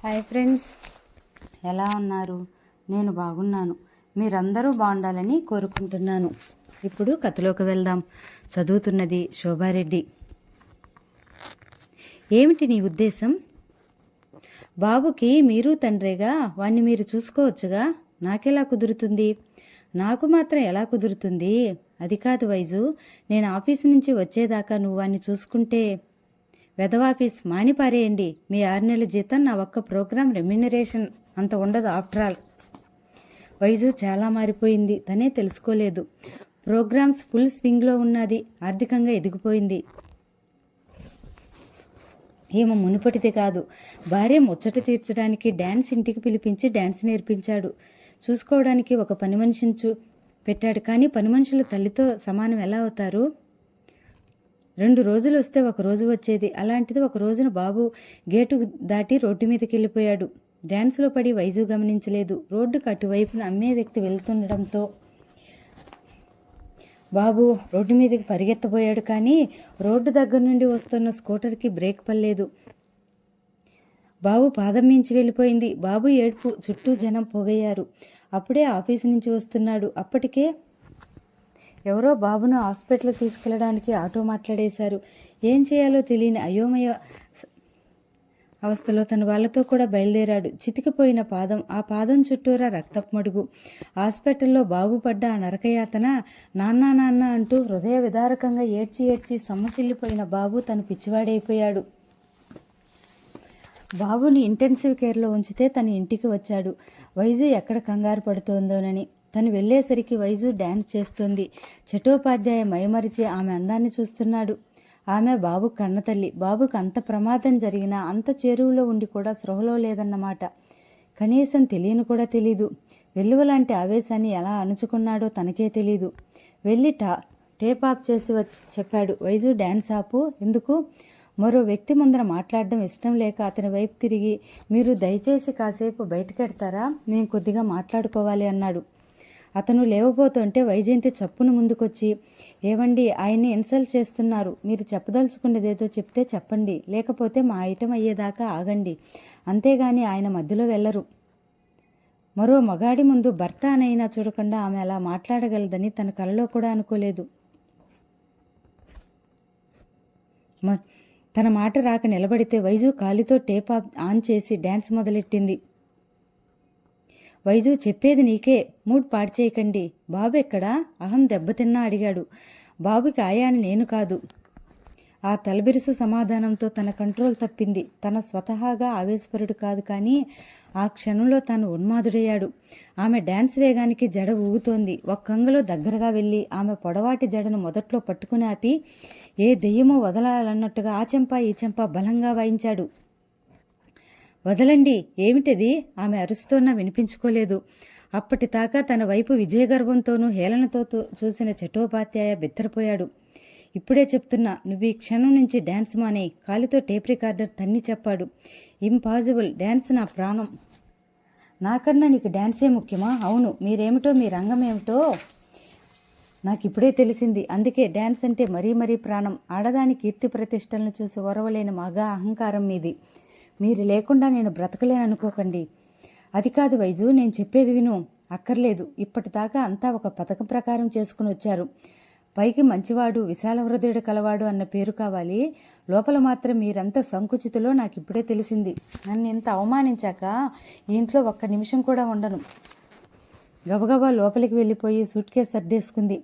Hi friends, ఎలా ఉన్నారు? నేను బాగున్నాను. మీరందరూ బాగుండాలని కోరుకుంటున్నాను. ఇప్పుడు కథలోకి వెళ్దాం. చదువుతున్నది శోభారెడ్డి. ఏమిటి నీ ఉద్దేశం? బాబుకి మీరు తండ్రిగా వాణ్ణి మీరు చూసుకోవచ్చుగా. నాకెలా కుదురుతుంది? నాకు మాత్రం ఎలా కుదురుతుంది? అది కాదు వైజు, నేను ఆఫీసు నుంచి వచ్చేదాకా నువ్వు వాణ్ణి చూసుకుంటే వెధవాఫీస్ మానిపారేయండి. మీ 6 నెలల జీతం నా ఒక్క ప్రోగ్రామ్ రెమ్యునరేషన్ అంత ఉండదు. ఆఫ్టర్ ఆల్ వైజు చాలా మారిపోయింది. తనే తెలుసుకోలేదు. ప్రోగ్రామ్స్ ఫుల్ స్వింగ్లో ఉన్నది. ఆర్థికంగా ఎదిగిపోయింది. ఏమో మునుపటిది కాదు. భార్య ముచ్చట తీర్చడానికి డ్యాన్స్ ఇంటికి పిలిపించి డ్యాన్స్ నేర్పించాడు. చూసుకోవడానికి ఒక పని మనిషిని పెట్టాడు. కానీ పని మనుషులు తల్లితో సమానం ఎలా అవుతారు? 2 రోజులు వస్తే ఒక రోజు వచ్చేది. అలాంటిది ఒక రోజున బాబు గేటు దాటి రోడ్డు మీదకి వెళ్ళిపోయాడు. డ్యాన్స్లో పడి వైజు గమనించలేదు. రోడ్డుకు అటువైపున అమ్మే వ్యక్తి వెళ్తుండడంతో బాబు రోడ్డు మీదకి పరిగెత్తబోయాడు. కానీ రోడ్డు దగ్గర నుండి వస్తున్న స్కూటర్కి బ్రేక్ పడలేదు. బాబు పాదం మించి వెళ్ళిపోయింది. బాబు ఏడుపు చుట్టూ జనం పోగయ్యారు. అప్పుడే ఆఫీసు నుంచి వస్తున్నాడు. అప్పటికే ఎవరో బాబును హాస్పిటల్కి తీసుకెళ్లడానికి ఆటో మాట్లాడేశారు. ఏం చేయాలో తెలియని అయోమయ అవస్థలో తన వాళ్ళతో కూడా బయలుదేరాడు. చితికిపోయిన పాదం, ఆ పాదం చుట్టూరా రక్తపు మడుగు. హాస్పిటల్లో బాబు పడ్డ ఆ నరకయాతన. నాన్న నాన్న అంటూ హృదయ విదారకంగా ఏడ్చి సొమ్మసిల్లిపోయిన బాబు తను పిచ్చివాడైపోయాడు. బాబుని ఇంటెన్సివ్ కేర్లో ఉంచితే తన ఇంటికి వచ్చాడు. వైజు ఎక్కడ కంగారు పడుతోందోనని. తను వెళ్ళేసరికి వైజు డ్యాన్స్ చేస్తుంది. చటోపాధ్యాయ మైమరిచి ఆమె అందాన్ని చూస్తున్నాడు. ఆమె బాబు కన్నతల్లి. బాబుకు అంత ప్రమాదం జరిగినా అంత చేరువలో ఉండి కూడా స్పృహలో లేదన్నమాట. కనీసం తెలియని కూడా తెలీదు. వెల్లువలాంటి ఆవేశాన్ని ఎలా అణుచుకున్నాడో తనకే తెలీదు. వెళ్ళి టేప్ ఆఫ్ చేసి వచ్చి చెప్పాడు. వైజు, డ్యాన్స్ ఆపు. ఎందుకు? మరో వ్యక్తి ముందర మాట్లాడడం ఇష్టం లేక అతని వైపు తిరిగి, మీరు దయచేసి కాసేపు బయటకెడతారా? నేను కొద్దిగా మాట్లాడుకోవాలి అన్నాడు. అతను లేవబోతుంటే వైజయంతి చప్పును ముందుకొచ్చి, ఏవండి, ఆయన్ని ఇన్సల్ట్ చేస్తున్నారు. మీరు చెప్పదలుచుకునేదేదో చెప్తే చెప్పండి, లేకపోతే మా ఐటెం అయ్యేదాకా ఆగండి. అంతేగాని ఆయన మధ్యలో వెళ్ళరు. మరో మగాడి ముందు భర్త అనైనా చూడకుండా ఆమె అలా మాట్లాడగలదని తన కలలో కూడా అనుకోలేదు. తన మాట రాక నిలబడితే వైజు కాలితో టేప్ ఆన్ చేసి డ్యాన్స్ మొదలెట్టింది. వైజు, చెప్పేది నీకే, మూడ్ పాడు చేయకండి. బాబు ఎక్కడా? అహం దెబ్బతిన్నా అడిగాడు. బాబుకి ఆయాని నేను కాదు. ఆ తలబిరుసు సమాధానంతో తన కంట్రోల్ తప్పింది. తన స్వతహాగా ఆవేశపరుడు కాదు, కానీ ఆ క్షణంలో తాను ఉన్మాదుడయ్యాడు. ఆమె డ్యాన్స్ వేగానికి జడ ఊగుతోంది. ఒక్కంగలో దగ్గరగా వెళ్ళి ఆమె పొడవాటి జడను మొదట్లో పట్టుకుని ఆపి ఏ దెయ్యమో వదలాలన్నట్టుగా ఆ చెంప ఈ చెంప బలంగా వాయించాడు. వదలండి. ఏమిటది? ఆమె అరుస్తోన్నా వినిపించుకోలేదు. అప్పటిదాకా తన వైపు విజయగర్వంతోనూ హేళనతో చూసిన చటోపాధ్యాయ బిత్తరపోయాడు. ఇప్పుడే చెప్తున్నా, నువ్వు ఈ క్షణం నుంచి డ్యాన్స్ మానే. కాలితో టేప్ రికార్డర్ తన్ని చెప్పాడు. ఇంపాసిబుల్. డ్యాన్స్ నా ప్రాణం. నాకన్నా నీకు డ్యాన్సే ముఖ్యమా? అవును. మీరేమిటో, మీ రంగం ఏమిటో నాకు ఇప్పుడే తెలిసింది. అందుకే డ్యాన్స్ అంటే మరీ ప్రాణం. ఆడదాని కీర్తి ప్రతిష్టలను చూసి ఓరవలేని మగా అహంకారం మీది. మీరు లేకుండా నేను బ్రతకలేననుకోకండి. అది కాదు వైజు, నేను చెప్పేది విను. అక్కర్లేదు. ఇప్పటిదాకా అంతా ఒక పథకం ప్రకారం చేసుకుని వచ్చారు. పైకి మంచివాడు, విశాల హృదయుడు కలవాడు అన్న పేరు కావాలి. లోపల మాత్రం మీరంతా సంకుచితలో నాకు ఇప్పుడే తెలిసింది. నన్ను ఇంత అవమానించాక ఈ ఇంట్లో ఒక్క నిమిషం కూడా ఉండను. గబగబా లోపలికి వెళ్ళిపోయి సూట్ కేసు సర్దేసుకుంది.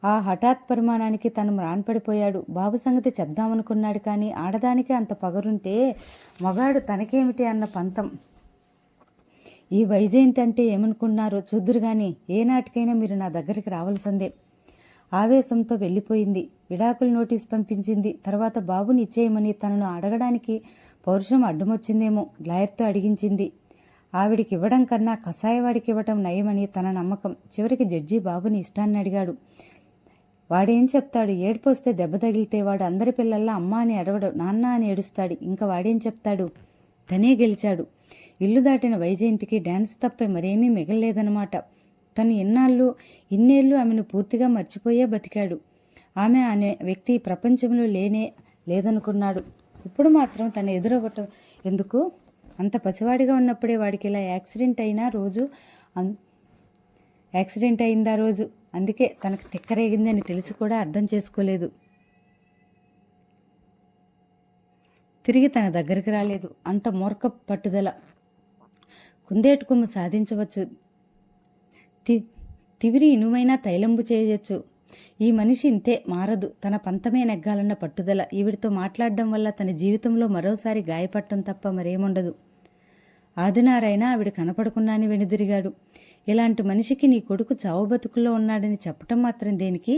ఆ హఠాత్ పరిమాణానికి తను మ్రాన్పడిపోయాడు. బాబు సంగతి చెప్దామనుకున్నాడు. కానీ ఆడదానికి అంత పగరుంటే మగాడు తనకేమిటి అన్న పంతం. ఈ వైజయంతి అంటే ఏమనుకున్నారో చూద్దురు గాని, ఏనాటికైనా మీరు నా దగ్గరికి రావాల్సిందే. ఆవేశంతో వెళ్ళిపోయింది. విడాకుల నోటీస్ పంపించింది. తర్వాత బాబుని ఇచ్చేయమని తనను అడగడానికి పౌరుషం అడ్డుమొచ్చిందేమో లాయర్తో అడిగించింది. ఆవిడికి ఇవ్వడం కన్నా కసాయవాడికి ఇవ్వటం నయమని తన నమ్మకం. చివరికి జడ్జి బాబుని ఇష్టాన్ని అడిగాడు. వాడేం చెప్తాడు? ఏడుపొస్తే దెబ్బ తగిలితే వాడు అందరి పిల్లల్లా అమ్మ అని అడవడు, నాన్న అని ఏడుస్తాడు. ఇంకా వాడేం చెప్తాడు? తనే గెలిచాడు. ఇల్లు దాటిన వైజయంతికి డ్యాన్స్ తప్పే మరేమీ మిగలలేదన్నమాట. తను ఇన్నేళ్ళు ఆమెను పూర్తిగా మర్చిపోయే బతికాడు. ఆమె అనే వ్యక్తి ప్రపంచంలో లేదనుకున్నాడు. ఇప్పుడు మాత్రం తను ఎదురవ్వటం ఎందుకు? అంత పసివాడిగా ఉన్నప్పుడే వాడికి ఇలా యాక్సిడెంట్ అయిందా రోజు. అందుకే తనకు తిక్కరేగిందని తెలిసి కూడా అర్థం చేసుకోలేదు. తిరిగి తన దగ్గరికి రాలేదు. అంత మూర్ఖ పట్టుదల. కుందేటు కొమ్ము సాధించవచ్చు, తివిరి ఇనుమైనా తైలంబు చేయవచ్చు. ఈ మనిషి ఇంతే, మారదు. తన పంతమే నెగ్గాలన్న పట్టుదల. ఈవిడితో మాట్లాడడం వల్ల తన జీవితంలో మరోసారి గాయపడటం తప్ప మరేముండదు. ఆదినారాయణ ఆవిడ కనపడకుండానే వెనుదిరిగాడు. ఇలాంటి మనిషికి నీ కొడుకు చావు బతుకుల్లో ఉన్నాడని చెప్పటం మాత్రం దేనికి?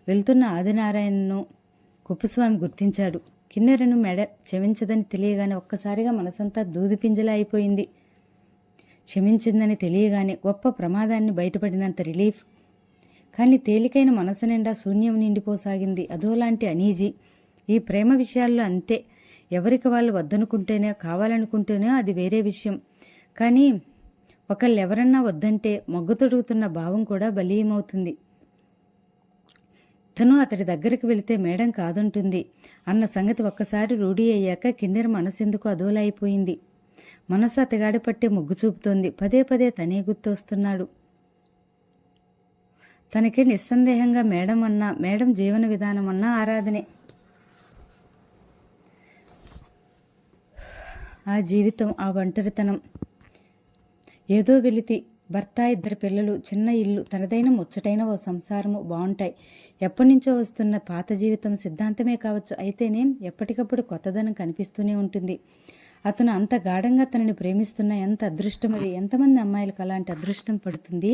వెళ్తున్న ఆదినారాయణను కుప్పస్వామి గుర్తించాడు. కిన్నెరను మెడ క్షమించదని తెలియగానే ఒక్కసారిగా మనసంతా దూదిపింజలా అయిపోయింది. క్షమించిందని తెలియగానే గొప్ప ప్రమాదాన్ని బయటపడినంత రిలీఫ్. కానీ తేలికైన మనసు నిండా శూన్యం నిండిపోసాగింది. అదోలాంటి అనీజీ. ఈ ప్రేమ విషయాల్లో అంతే. ఎవరికి వాళ్ళు వద్దనుకుంటేనే, కావాలనుకుంటేనే అది వేరే విషయం. కానీ ఒకళ్ళు ఎవరన్నా వద్దంటే మొగ్గుతొడుగుతున్న భావం కూడా బలీయమవుతుంది. తను అతడి దగ్గరికి వెళితే మేడం కాదంటుంది అన్న సంగతి ఒక్కసారి రూఢీ అయ్యాక కిన్నెర మనసెందుకు అదోలా అయిపోయింది. మనసు అతగాడి పట్టే మొగ్గు చూపుతోంది. పదే పదే తనే గుర్తొస్తున్నాడు. తనకి నిస్సందేహంగా మేడం జీవన విధానం అన్నా ఆరాధనే. ఆ జీవితం, ఆ ఒంటరితనం, ఏదో వెలితి. భర్త, 2 పిల్లలు, చిన్న ఇల్లు, తనదైన ముచ్చటైన ఓ సంసారము బాగుంటాయి. ఎప్పటినుంచో వస్తున్న పాత జీవితం సిద్ధాంతమే కావచ్చు. అయితేనే ఎప్పటికప్పుడు కొత్తదనం కనిపిస్తూనే ఉంటుంది. అతను అంత గాఢంగా తనని ప్రేమిస్తున్న ఎంత అదృష్టం అది. ఎంతమంది అమ్మాయిలకు అలాంటి అదృష్టం పడుతుంది?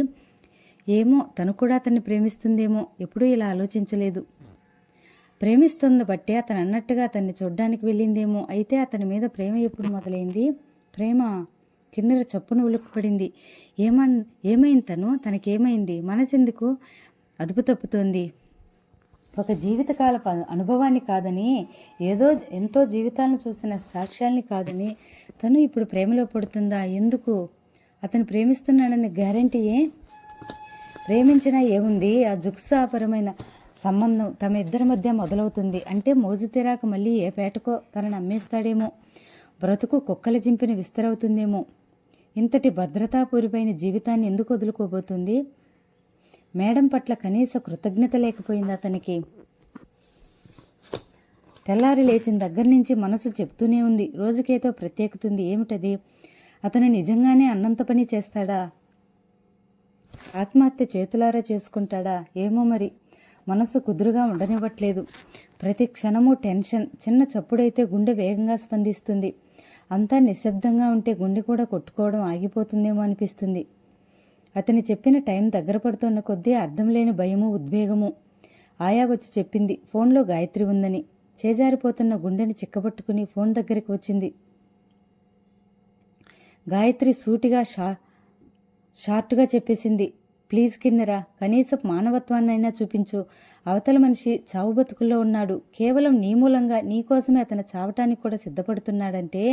ఏమో, తను కూడా అతన్ని ప్రేమిస్తుందేమో. ఎప్పుడూ ఇలా ఆలోచించలేదు. ప్రేమిస్తున్న బట్టే అతను అన్నట్టుగా అతన్ని చూడ్డానికి వెళ్ళిందేమో. అయితే అతని మీద ప్రేమ ఎప్పుడు మొదలైంది? ప్రేమ? కిన్నెర చప్పున ఉలుక్కుపడింది. ఏమైంది తనకేమైంది? మనసెందుకు అదుపు తప్పుతోంది? ఒక జీవితకాల అనుభవాన్ని కాదని, ఎంతో జీవితాలను చూసిన సాక్ష్యాల్ని కాదని తను ఇప్పుడు ప్రేమలో పడుతుందా? ఎందుకు? అతను ప్రేమిస్తున్నాడని గ్యారంటీయే. ప్రేమించినా ఏముంది? ఆ జుక్సాపరమైన సంబంధం తమ ఇద్దరి మధ్య మొదలవుతుంది. అంటే మోజు తీరాక మళ్ళీ ఏ పేటకో తనని అమ్మేస్తాడేమో. బ్రతుకు కుక్కల జింపిన విస్తరవుతుందేమో. ఇంతటి భద్రతాపూరిపైన జీవితాన్ని ఎందుకు వదులుకోబోతుంది? మేడం పట్ల కనీస కృతజ్ఞత లేకపోయింది అతనికి. తెల్లారి లేచిన దగ్గర నుంచి మనసు చెప్తూనే ఉంది, రోజుకేదో ప్రత్యేకతుంది. ఏమిటది? అతను నిజంగానే అన్నంత పని చేస్తాడా? ఆత్మహత్య చేతులారా చేసుకుంటాడా? ఏమో మరి. మనసు కుదురుగా ఉండనివ్వట్లేదు. ప్రతి క్షణము టెన్షన్. చిన్న చప్పుడైతే గుండె వేగంగా స్పందిస్తుంది. అంతా నిశ్శబ్దంగా ఉంటే గుండె కూడా కొట్టుకోవడం ఆగిపోతుందేమో అనిపిస్తుంది. అతని చెప్పిన టైం దగ్గర పడుతున్న కొద్దీ అర్థం లేని భయము, ఉద్వేగము. ఆయా వచ్చి చెప్పింది ఫోన్లో గాయత్రి ఉందని. చేజారిపోతున్న గుండెని చిక్కబట్టుకుని ఫోన్ దగ్గరికి వచ్చింది. గాయత్రి సూటిగా షార్ట్గా చెప్పేసింది, ప్లీజ్ కిన్నెరా, కనీసం మానవత్వాన్నైనా చూపించు. అవతల మనిషి చావు బతుకుల్లో ఉన్నాడు. కేవలం నీ మూలంగా, నీకోసమే అతను చావటానికి కూడా సిద్ధపడుతున్నాడంటే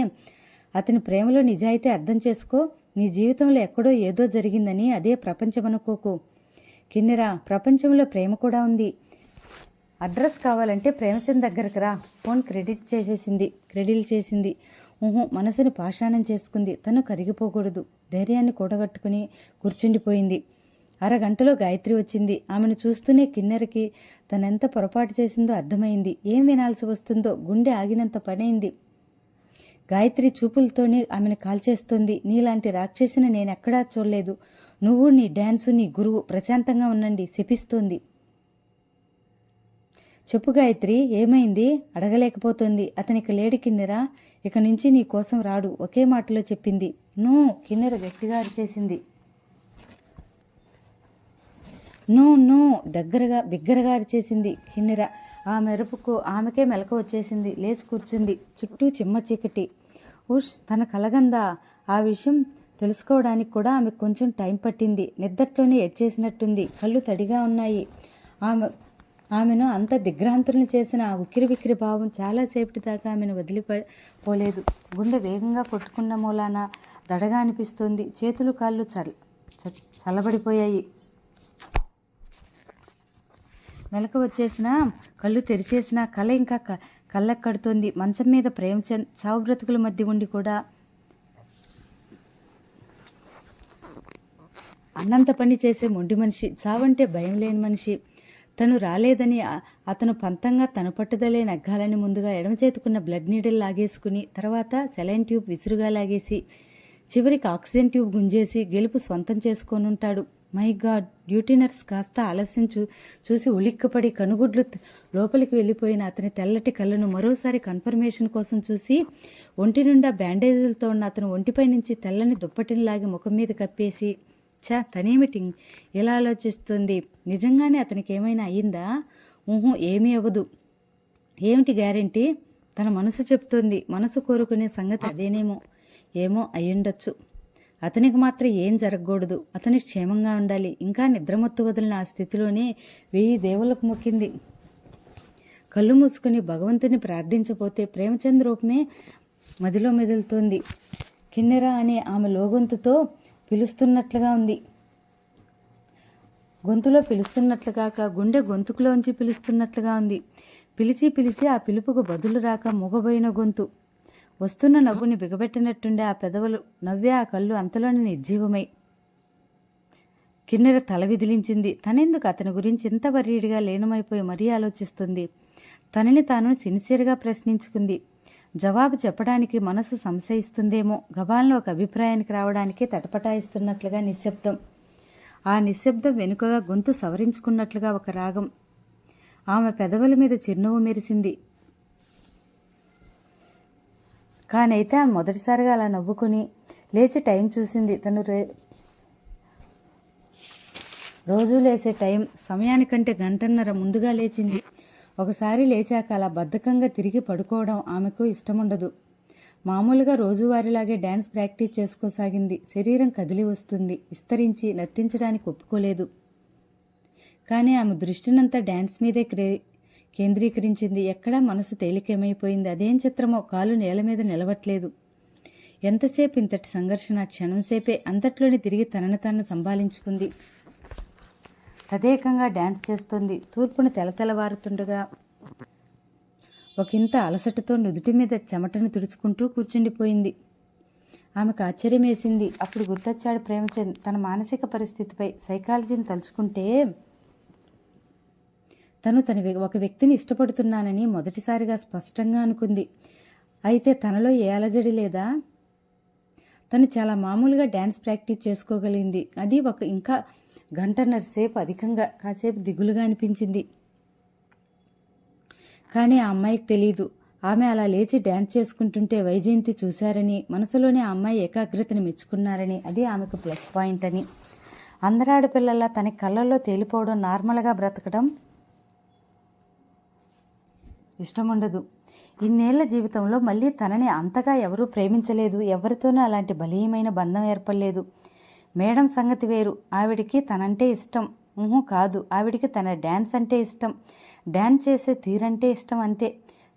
అతని ప్రేమలో నిజాయితీ అర్థం చేసుకో. నీ జీవితంలో ఎక్కడో ఏదో జరిగిందని అదే ప్రపంచం అనుకోకు. కిన్నెరా, ప్రపంచంలో ప్రేమ కూడా ఉంది. అడ్రస్ కావాలంటే ప్రేమచంద్ దగ్గరకు రా. ఫోన్ క్రెడిల్ చేసింది. మనసుని పాషాణం చేసుకుంది. తను కరిగిపోకూడదు. ధైర్యాన్ని కూడగట్టుకుని కూర్చుండిపోయింది. అరగంటలో గాయత్రి వచ్చింది. ఆమెను చూస్తూనే కిన్నెరకి తనెంత పొరపాటు చేసిందో అర్థమైంది. ఏం వినాల్సి వస్తుందో గుండె ఆగినంత పనైంది. గాయత్రి చూపులతోనే ఆమెను కాల్చేస్తుంది. నీలాంటి రాక్షసిని నేనెక్కడా చూడలేదు. నువ్వు, నీ డ్యాన్సు, నీ గురువు ప్రశాంతంగా ఉండండి శపిస్తోంది. చెప్పు గాయత్రి, ఏమైంది? అడగలేకపోతుంది. అతనికి లేడి కిన్నెరా, ఇక నుంచి నీ కోసం రాడు. ఒకే మాటలో చెప్పింది. నో, కిన్నెర గట్టిగా అరిచేసింది. నో బిగ్గరగా అరిచేసింది కిన్నెర. ఆ మెరుపుకు ఆమెకే మెలకు వచ్చేసింది. లేచి కూర్చుంది. చుట్టూ చిమ్మ చీకటి. తన కలగందా? ఆ విషయం తెలుసుకోవడానికి కూడా ఆమెకు కొంచెం టైం పట్టింది. నిద్దట్లోనే ఏడ్చేసినట్టుంది. కళ్ళు తడిగా ఉన్నాయి. ఆమెను అంత దిగ్భ్రాంతుల్ని చేసిన ఆ ఉక్కిరి భావం చాలాసేపటి దాకా ఆమెను వదిలిపోలేదు. గుండె వేగంగా కొట్టుకున్న మూలాన దడగా అనిపిస్తోంది. చేతులు కాళ్ళు చల్లబడిపోయాయి. మెలకు వచ్చేసినా, కళ్ళు తెరిచేసినా కళ ఇంకా కళ్ళెక్కడుతోంది. మంచం మీద ప్రేమచంద్ చావు బ్రతుకుల మధ్య ఉండి కూడా అన్నంత పని చేసే మొండి మనిషి, చావంటే భయం లేని మనిషి. తను రాలేదని అతను పంతంగా తన పట్టుదలే నగ్గాలని ముందుగా ఎడమ చేతుకున్న బ్లడ్ నీడిల్ లాగేసుకుని, తర్వాత సెలైన్ ట్యూబ్ విసురుగా లాగేసి, చివరికి ఆక్సిజన్ ట్యూబ్ గుంజేసి గెలుపు స్వంతం చేసుకోనుంటాడు. My god! డ్యూటీ నర్స్ కాస్త ఆలస్యం చూసి ఉలిక్కపడి కనుగుడ్లు లోపలికి వెళ్ళిపోయిన అతని తెల్లటి కళ్ళను మరోసారి కన్ఫర్మేషన్ కోసం చూసి, ఒంటి నిండా బ్యాండేజీలతో ఉన్న అతను ఒంటిపై నుంచి తెల్లని దుప్పటిని లాగి ముఖం మీద కప్పేసి, తనేమిటి ఇలా ఆలోచిస్తుంది? నిజంగానే అతనికి ఏమైనా అయ్యిందా? ఏమీ అవ్వదు. ఏమిటి గ్యారెంటీ? తన మనసు చెప్తోంది. మనసు కోరుకునే సంగతి అదేనేమో. ఏమో అయ్యుండొచ్చు. అతనికి మాత్రం ఏం జరగకూడదు. అతని క్షేమంగా ఉండాలి. ఇంకా నిద్రమత్తు వదిలిన ఆ స్థితిలోనే 1000 దేవుళ్ళకు మొక్కింది. కళ్ళు మూసుకుని భగవంతుని ప్రార్థించపోతే ప్రేమచంద్ రూపమే మదిలో మెదులుతోంది. కిన్నెర అనే ఆమె లోగొంతుతో పిలుస్తున్నట్లుగా ఉంది. గొంతులో పిలుస్తున్నట్లు కాక గుండె గొంతుకులోంచి పిలుస్తున్నట్లుగా ఉంది. పిలిచి పిలిచి ఆ పిలుపుకు బదులు రాక మూగబోయిన గొంతు. వస్తున్న నవ్వుని బిగబెట్టినట్టుండే ఆ పెదవులు, నవ్వే ఆ కళ్ళు అంతలోనే నిర్జీవమై. కిన్నెర తల విదిలించింది. తనెందుకు అతని గురించి ఇంత వర్రీడిగా లీనమైపోయి మరీ ఆలోచిస్తుంది? తనని తాను సిన్సియర్గా ప్రశ్నించుకుంది. జవాబు చెప్పడానికి మనసు సంశయిస్తుందేమో. గబాలను ఒక అభిప్రాయానికి రావడానికి తటపటాయిస్తున్నట్లుగా నిశ్శబ్దం. ఆ నిశ్శబ్దం వెనుకగా గొంతు సవరించుకున్నట్లుగా ఒక రాగం. ఆమె పెదవుల మీద చిరునవ్వు మెరిసింది. కానైతే ఆమె మొదటిసారిగా అలా నవ్వుకుని లేచి టైం చూసింది. తను రోజూ లేసే టైం. సమయానికంటే గంటన్నర ముందుగా లేచింది. ఒకసారి లేచాక అలా బద్ధకంగా తిరిగి పడుకోవడం ఆమెకు ఇష్టముండదు. మామూలుగా రోజువారీలాగే డ్యాన్స్ ప్రాక్టీస్ చేసుకోసాగింది. శరీరం కదిలి వస్తుంది. విస్తరించి నర్తించడానికి ఒప్పుకోలేదు. కానీ ఆమె దృష్టినంతా డ్యాన్స్ మీదే కేంద్రీకరించింది. ఎక్కడా మనసు తేలికేమైపోయింది. అదేం చిత్రమో, కాలు నేల మీద నిలవట్లేదు. ఎంతసేపు ఇంతటి సంఘర్షణ? క్షణంసేపే. అంతట్లోనే తిరిగి తనను తాను సంభాళించుకుంది. తదేకంగా డ్యాన్స్ చేస్తోంది. తూర్పున తెలతెలవారుతుండగా ఒకంత అలసటతో నుదుటి మీద చెమటను తుడుచుకుంటూ కూర్చుండిపోయింది. ఆమెకు ఆశ్చర్యం వేసింది. అప్పుడు గుర్తొచ్చాడు ప్రేమచంద్. తన మానసిక పరిస్థితిపై సైకాలజీని తలుచుకుంటే తను ఒక వ్యక్తిని ఇష్టపడుతున్నానని మొదటిసారిగా స్పష్టంగా అనుకుంది. అయితే తనలో ఏ అలజడి లేదా? తను చాలా మామూలుగా డ్యాన్స్ ప్రాక్టీస్ చేసుకోగలిగింది. అది ఇంకా గంటన్నర సేపు అధికంగా. కాసేపు దిగులుగా అనిపించింది. కానీ ఆ అమ్మాయికి తెలీదు. ఆమె అలా లేచి డ్యాన్స్ చేసుకుంటుంటే వైజయంతి చూశారని, మనసులోనే ఆ అమ్మాయి ఏకాగ్రతని మెచ్చుకున్నారని, అది ఆమెకు ప్లస్ పాయింట్ అని. అందరి ఆడపిల్లల్లా తన కళ్ళల్లో తేలిపోవడం, నార్మల్గా బ్రతకడం ఇష్టముండదు. ఇన్నేళ్ల జీవితంలో మళ్ళీ తనని అంతగా ఎవరూ ప్రేమించలేదు. ఎవరితోనూ అలాంటి బలీయమైన బంధం ఏర్పడలేదు. మేడం సంగతి వేరు. ఆవిడికి తనంటే ఇష్టం. కాదు, ఆవిడికి తన డ్యాన్స్ అంటే ఇష్టం. డ్యాన్స్ చేసే తీరంటే ఇష్టం, అంతే.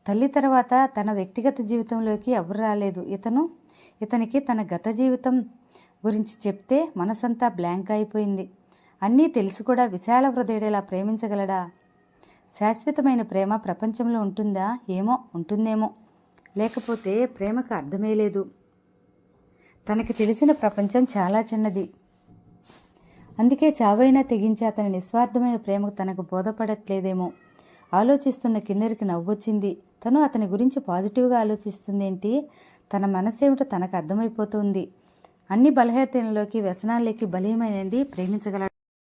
తల్లి తర్వాత తన వ్యక్తిగత జీవితంలోకి ఎవరు రాలేదు. ఇతనికి తన గత జీవితం గురించి చెప్తే మనసంతా బ్లాంక్ అయిపోయింది. అన్నీ తెలిసి కూడా విశాల హృదయుడిలా ప్రేమించగలడా? శాశ్వతమైన ప్రేమ ప్రపంచంలో ఉంటుందా? ఏమో, ఉంటుందేమో. లేకపోతే ప్రేమకు అర్థమే లేదు. తనకి తెలిసిన ప్రపంచం చాలా చిన్నది. అందుకే చావైనా తెగించి అతని నిస్వార్థమైన ప్రేమకు తనకు బోధపడట్లేదేమో. ఆలోచిస్తున్న కిన్నెరికి నవ్వొచ్చింది. తను అతని గురించి పాజిటివ్గా ఆలోచిస్తుందేంటి? తన మనసేమిటో తనకు అర్థమైపోతుంది. అన్ని బలహీనతలలోకి, వ్యసనాల్లోకి బలీయమైనది ప్రేమించగలడు.